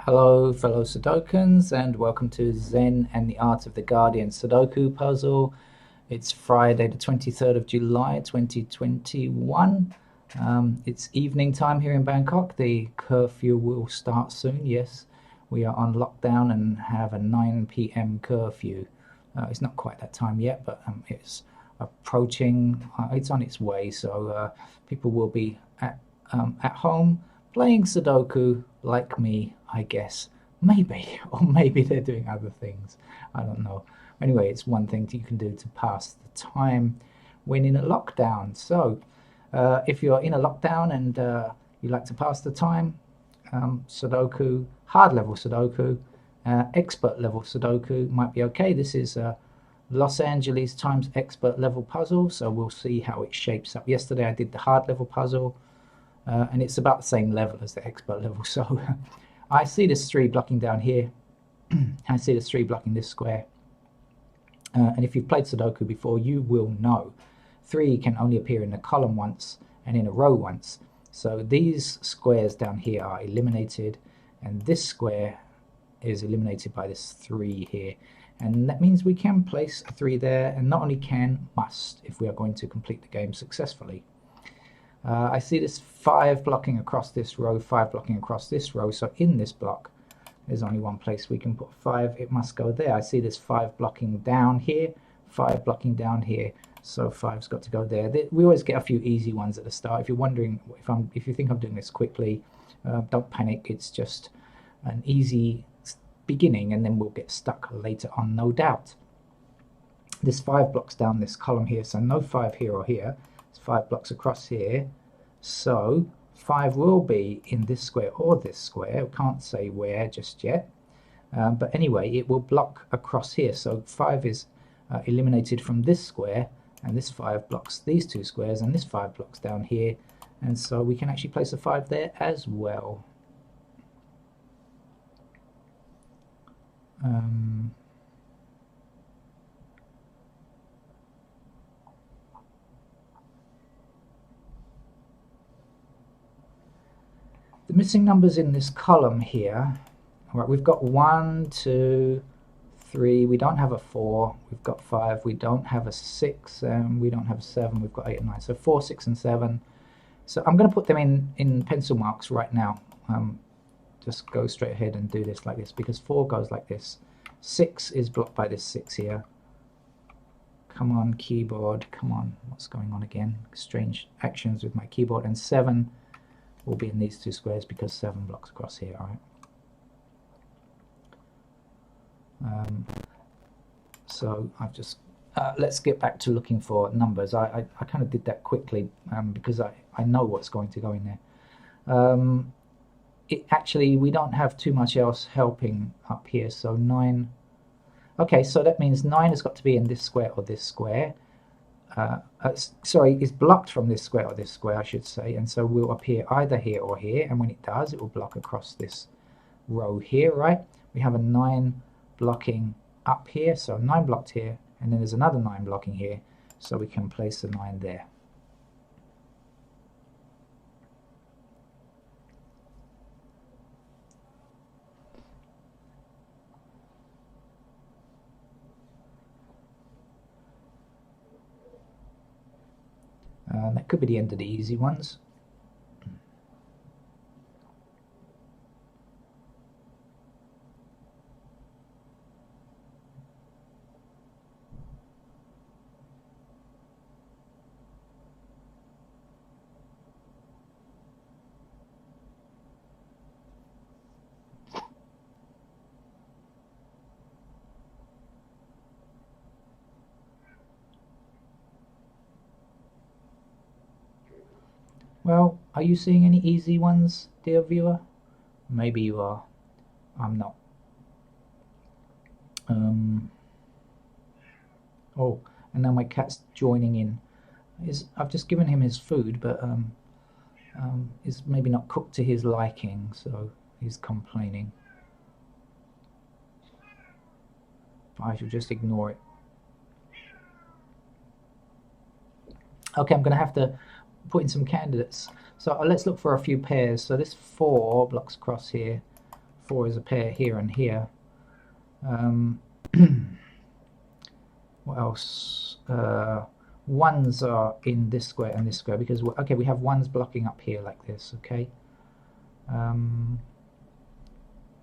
Hello, fellow Sudokans, and welcome to Zen and the Art of the Guardian Sudoku puzzle. It's Friday, the 23rd of July, 2021. It's evening time here in Bangkok. The curfew will start soon. Yes, we are on lockdown and have a 9 p.m. curfew. It's not quite that time yet, but it's approaching. It's on its way, so people will be at home playing Sudoku like me, I guess. Maybe, or maybe they're doing other things. I don't know. Anyway, it's one thing you can do to pass the time when in a lockdown. So, if you're in a lockdown and you like to pass the time, Sudoku, hard level Sudoku, expert level Sudoku might be okay. This is Los Angeles times expert level puzzle, so we'll see how it shapes up. Yesterday I did the hard level puzzle, and it's about the same level as the expert level. So I see this 3 blocking down here. I see this 3 blocking this square. And if you've played Sudoku before, you will know 3 can only appear in a column once and in a row once. So these squares down here are eliminated, and this square is eliminated by this 3 here. And that means we can place a 3 there, and not only can, must, if we are going to complete the game successfully. I see this 5 blocking across this row, 5 blocking across this row. So in this block, there's only one place we can put 5. It must go there. I see this 5 blocking down here, 5 blocking down here. So 5's got to go there. We always get a few easy ones at the start. If you're wondering, if you think I'm doing this quickly, don't panic. It's just an easy beginning, and then we'll get stuck later on, no doubt. This 5 blocks down this column here, so no 5 here or here. 5 blocks across here, so 5 will be in this square or this square. We can't say where just yet, but anyway, it will block across here. So 5 is eliminated from this square, and this 5 blocks these 2 squares, and this 5 blocks down here, and so we can actually place a 5 there as well. The missing numbers in this column here, right, we've got 1, 2, 3, we don't have a 4, we've got 5, we don't have a 6, and we don't have a 7, we've got 8 and 9, so 4, 6 and 7. So I'm going to put them in pencil marks right now. Just go straight ahead and do this like this, because 4 goes like this. 6 is blocked by this 6 here. Come on, keyboard, come on, what's going on again? Strange actions with my keyboard. And 7 will be in these 2 squares because 7 blocks across here, all right? So I've just, let's get back to looking for numbers. I kind of did that quickly because I know what's going to go in there. Actually, we don't have too much else helping up here, so 9, okay, so that means 9 has got to be in this square or this square. Sorry, is blocked from this square or this square, I should say, and so will appear either here or here, and when it does, it will block across this row here, right? We have a 9 blocking up here, so 9 blocked here, and then there's another 9 blocking here, so we can place the 9 there. That could be the end of the easy ones. Well, are you seeing any easy ones, dear viewer? Maybe you are. I'm not. Oh, and now my cat's joining in. I've just given him his food, but it's maybe not cooked to his liking, so he's complaining. I should just ignore it. Okay, I'm going to have to put in some candidates. So let's look for a few pairs. So this 4 blocks across here, 4 is a pair here and here. What else? Ones are in this square and this square because, okay, we have ones blocking up here like this, okay.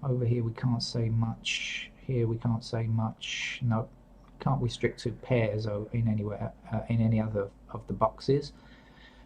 Over here we can't say much. Here we can't say much. No, can't restrict to pairs in anywhere in any other of the boxes.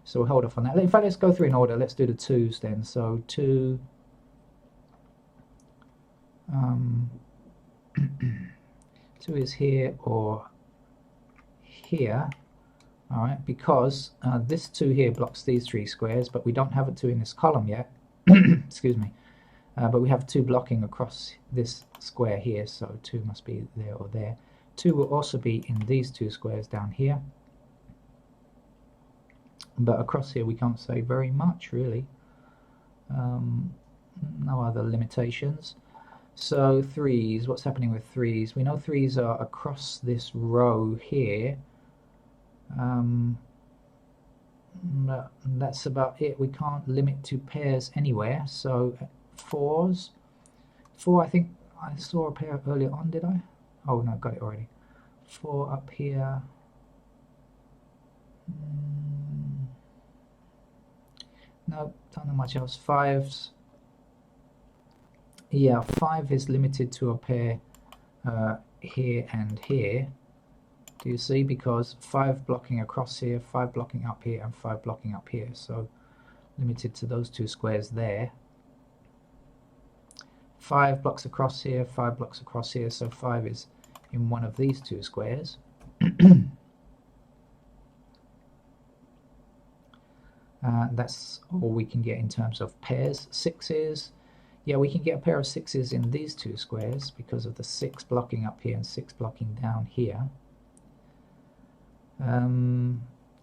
So we'll hold off on that. In fact, let's go through in order. Let's do the 2s then. So 2. 2 is here or here. All right, because this 2 here blocks these 3 squares, but we don't have a 2 in this column yet. Excuse me. But we have 2 blocking across this square here, so 2 must be there or there. 2 will also be in these 2 squares down here. But across here we can't say very much, really. No other limitations. So 3s, what's happening with 3s? We know 3s are across this row here. That's about it. We can't limit to pairs anywhere. So 4s. 4, I think I saw a pair earlier on, did I? Oh no, got it already. 4 up here. No, don't know much else. 5s. Yeah, 5 is limited to a pair here and here. Do you see? Because 5 blocking across here, 5 blocking up here, and 5 blocking up here. So limited to those 2 squares there. 5 blocks across here, 5 blocks across here. So 5 is in one of these 2 squares. That's all we can get in terms of pairs. 6s. Yeah, we can get a pair of 6s in these 2 squares because of the 6 blocking up here and 6 blocking down here.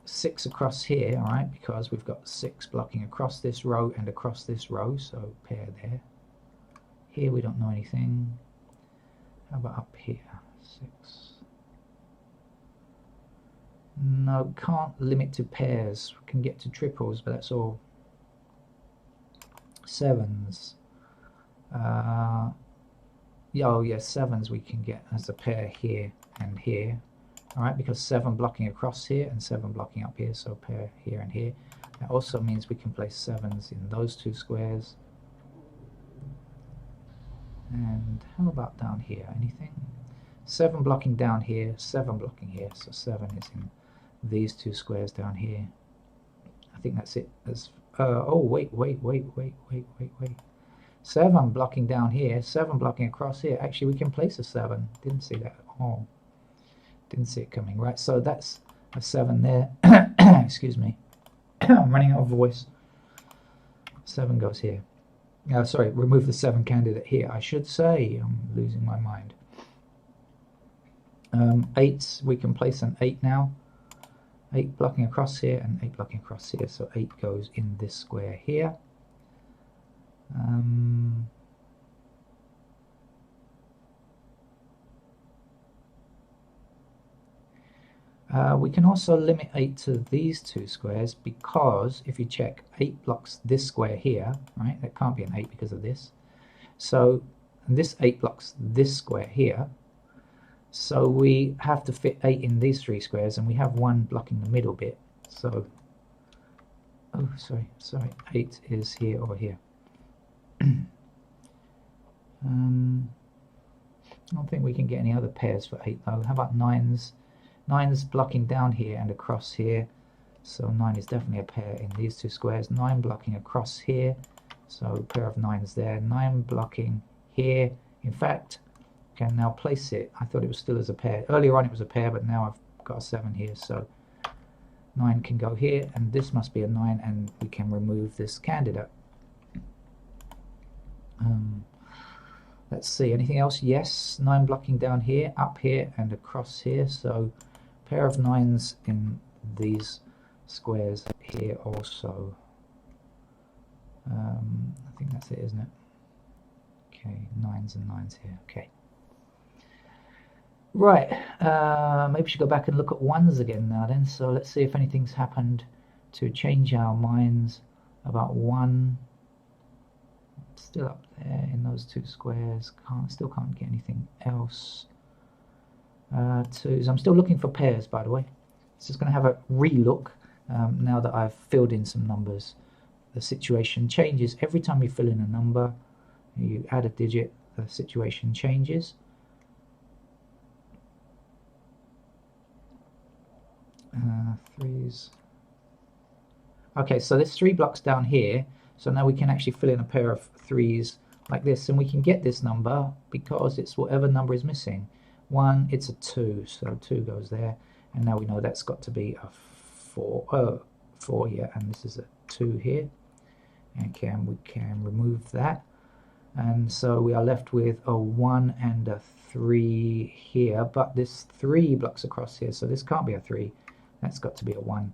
6 across here, alright, because we've got 6 blocking across this row and across this row, so pair there. Here we don't know anything. How about up here? 6. No, can't limit to pairs. We can get to triples, but that's all. 7s. Yeah, oh yeah, 7s we can get as a pair here and here. Alright, because 7 blocking across here and 7 blocking up here, so pair here and here. That also means we can place 7s in those 2 squares. And how about down here? Anything? 7 blocking down here, 7 blocking here, so 7 is in these 2 squares down here. I think that's it. Oh, wait. 7 blocking down here, 7 blocking across here. Actually, we can place a 7. Didn't see that at all. Didn't see it coming, right? So that's a 7 there. Excuse me. I'm running out of voice. 7 goes here. Sorry, remove the 7 candidate here, I should say. I'm losing my mind. 8s, we can place an 8 now. 8 blocking across here and 8 blocking across here. So 8 goes in this square here. We can also limit 8 to these 2 squares because if you check, 8 blocks this square here, right? That can't be an 8 because of this. So this 8 blocks this square here. So we have to fit 8 in these 3 squares, and we have 1 blocking the middle bit. So, oh, sorry, 8 is here or here. I don't think we can get any other pairs for 8 though. How about 9s? 9's blocking down here and across here, so 9 is definitely a pair in these 2 squares. 9 blocking across here, so a pair of 9's there. 9 blocking here. In fact, can now place it. I thought it was still as a pair. Earlier on it was a pair, but now I've got a 7 here, so 9 can go here, and this must be a 9, and we can remove this candidate. Let's see, anything else? Yes, 9 blocking down here, up here, and across here, so pair of 9's in these squares here also. I think that's it, isn't it? Okay, 9's and 9's here. Okay. Right, maybe we should go back and look at 1's again now then. So let's see if anything's happened to change our minds about 1. Still up there in those two squares. Still can't get anything else. Twos. I'm still looking for pairs, by the way. It's just going to have a re-look now that I've filled in some numbers. The situation changes every time you fill in a number. You add a digit, the situation changes. Threes. Okay, so there's 3 blocks down here. So now we can actually fill in a pair of threes like this, and we can get this number because it's whatever number is missing. 1, it's a 2, so 2 goes there, and now we know that's got to be a 4. 4, yeah, and this is a 2 here, and we can remove that, and so we are left with a 1 and a 3 here, but this 3 blocks across here, so this can't be a 3. That's got to be a 1,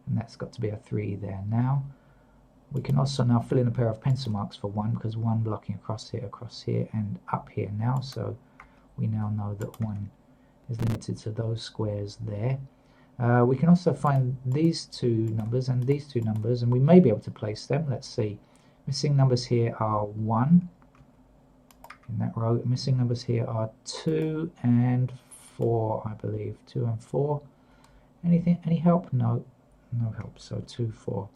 and that's got to be a 3 there. Now we can also now fill in a pair of pencil marks for 1, because 1 blocking across here, and up here now, so we now know that 1 is limited to those squares there. We can also find these 2 numbers and these 2 numbers, and we may be able to place them. Let's see. Missing numbers here are 1 in that row. Missing numbers here are 2 and 4, I believe. 2 and 4. Any help? No help. So 2, 4.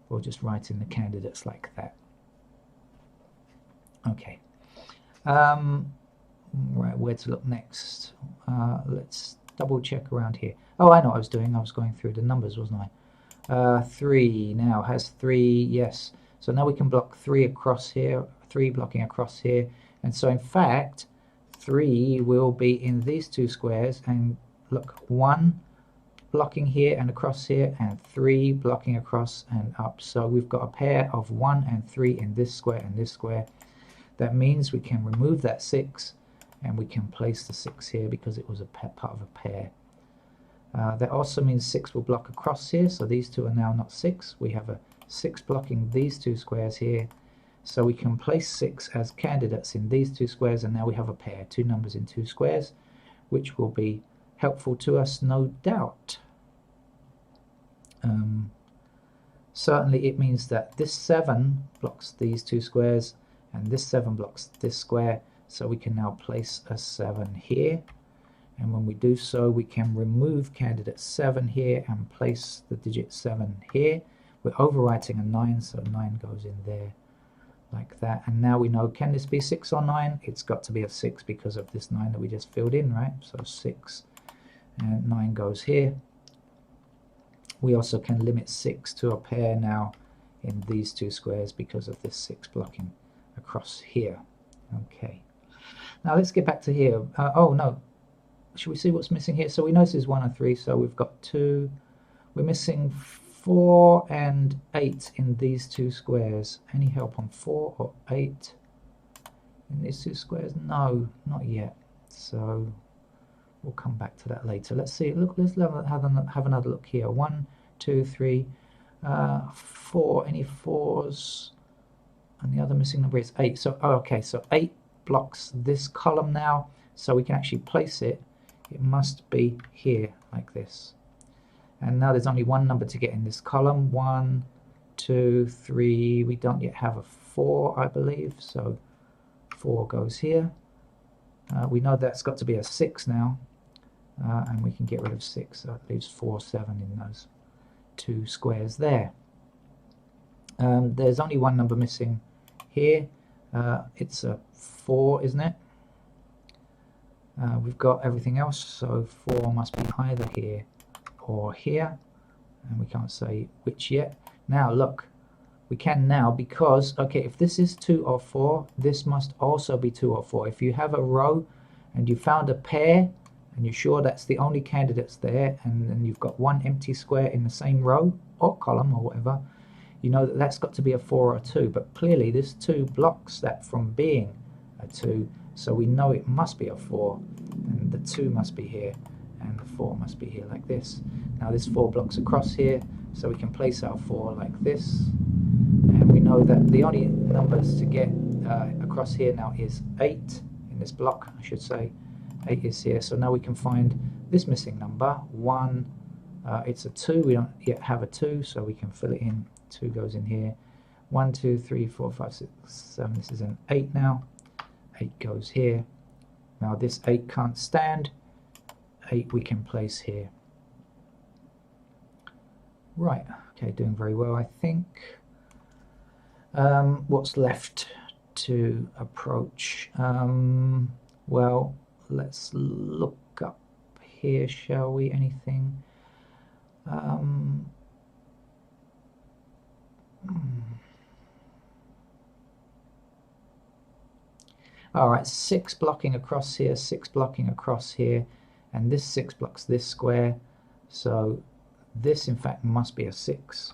We'll just write in the candidates like that. Okay. Right, where to look next? Let's double check around here. Oh, I know what I was doing. I was going through the numbers, wasn't I? 3 now has 3, yes. So now we can block 3 across here, 3 blocking across here. And so in fact, 3 will be in these 2 squares, and look, 1 blocking here and across here, and 3 blocking across and up. So we've got a pair of 1 and 3 in this square and this square. That means we can remove that 6, and we can place the 6 here because it was a part of a pair. That also means 6 will block across here, so these 2 are now not 6. We have a 6 blocking these 2 squares here, so we can place 6 as candidates in these 2 squares, and now we have a pair, 2 numbers in 2 squares, which will be helpful to us, no doubt. Certainly it means that this 7 blocks these 2 squares, and this 7 blocks this square, so we can now place a 7 here, and when we do so we can remove candidate 7 here and place the digit 7 here. We're overwriting a 9, so 9 goes in there like that, and now we know, can this be 6 or 9? It's got to be a 6 because of this 9 that we just filled in, right? So 6 and 9 goes here. We also can limit 6 to a pair now in these 2 squares because of this 6 blocking across here. Okay, now let's get back to here. Oh no, should we see what's missing here? So we know this is 1 and 3, so we've got 2. We're missing 4 and 8 in these 2 squares. Any help on 4 or 8 in these 2 squares? No, not yet. So we'll come back to that later. Let's see. Look, let's have another look here. 1, 2, 3, 4. Any 4s? And the other missing number is 8. So okay, so 8 blocks this column now, so we can actually place it. It must be here like this. And now there's only 1 number to get in this column. 1, 2, 3. We don't yet have a 4, I believe, so 4 goes here. We know that's got to be a 6 now, and we can get rid of 6, so it leaves 4, 7 in those 2 squares there. There's only 1 number missing here. It's a 4, isn't it? We've got everything else, so 4 must be either here or here, and we can't say which yet. Now look, we can now, because okay, if this is 2 or 4, this must also be 2 or 4. If you have a row and you found a pair and you're sure that's the only candidates there, and then you've got 1 empty square in the same row or column or whatever, you know that that's got to be a 4 or a 2, but clearly this 2 blocks that from being a 2, so we know it must be a 4, and the 2 must be here and the 4 must be here like this. Now this 4 blocks across here, so we can place our 4 like this, and we know that the only numbers to get across here now is 8 in this block, I should say. 8 is here, so now we can find this missing number, 1. It's a 2, we don't yet have a 2, so we can fill it in. 2 goes in here. 1, 2, 3, 4, 5, 6, 7. This is an 8 now. 8 goes here. Now this 8 can't stand. 8 we can place here. Right, okay, doing very well, I think. What's left to approach? Well, let's look up here, shall we? Anything? All right, 6 blocking across here, 6 blocking across here, and this 6 blocks this square. So this, in fact, must be a 6.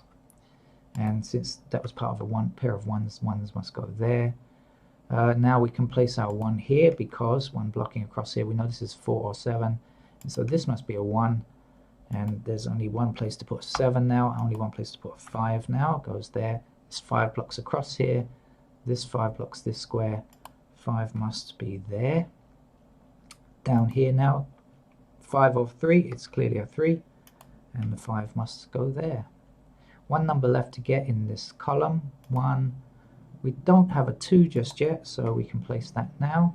And since that was part of a pair of ones, ones must go there. Now we can place our 1 here because 1 blocking across here, we know this is 4 or 7. And so this must be a 1. And there's only one place to put a 7 now, only one place to put a 5 now. It goes there. This 5 blocks across here. This 5 blocks this square. 5 must be there. Down here now, 5 of 3, it's clearly a 3. And the 5 must go there. One number left to get in this column, 1. We don't have a 2 just yet, so we can place that now.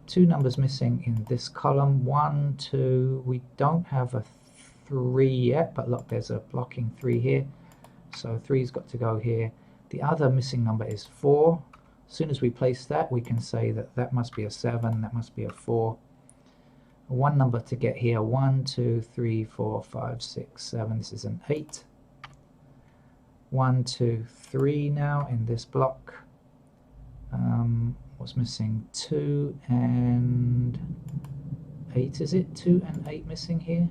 2 numbers missing in this column, 1, 2. We don't have a 3 yet, but look, there's a blocking 3 here. So 3's got to go here. The other missing number is 4. As soon as we place that, we can say that that must be a 7, that must be a 4. One number to get here, 1, 2, 3, 4, 5, 6, 7. This is an 8. 1, 2, 3 now in this block. What's missing? 2 and 8, is it? 2 and 8 missing here.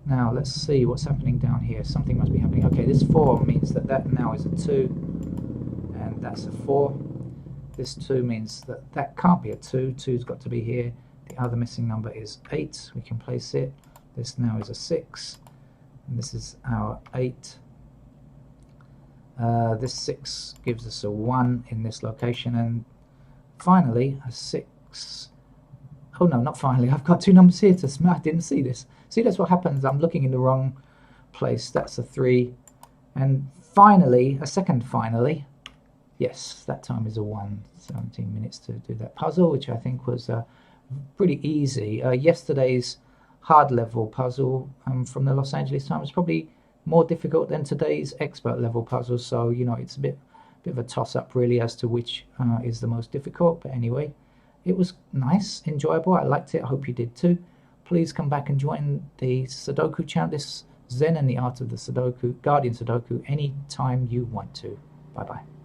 Now let's see what's happening down here. Something must be happening. Okay, this 4 means that that now is a 2, and that's a 4. This 2 means that that can't be a 2. 2's got to be here. The other missing number is 8. We can place it. This now is a 6, and this is our 8. This 6 gives us a 1 in this location, and finally a 6. Oh no, not finally. I've got 2 numbers here to I didn't see this. See, that's what happens. I'm looking in the wrong place. That's a 3. And finally, a second finally. Yes, that time is a 1. 17 minutes to do that puzzle, which I think was pretty easy. Yesterday's hard level puzzle from the Los Angeles Times was probably more difficult than today's expert level puzzle, so you know it's a bit of a toss-up really as to which is the most difficult. But anyway, it was nice, enjoyable. I liked it. I hope you did too. Please come back and join the Sudoku channel, this Zen and the Art of the Sudoku, Guardian Sudoku, anytime you want to. Bye bye.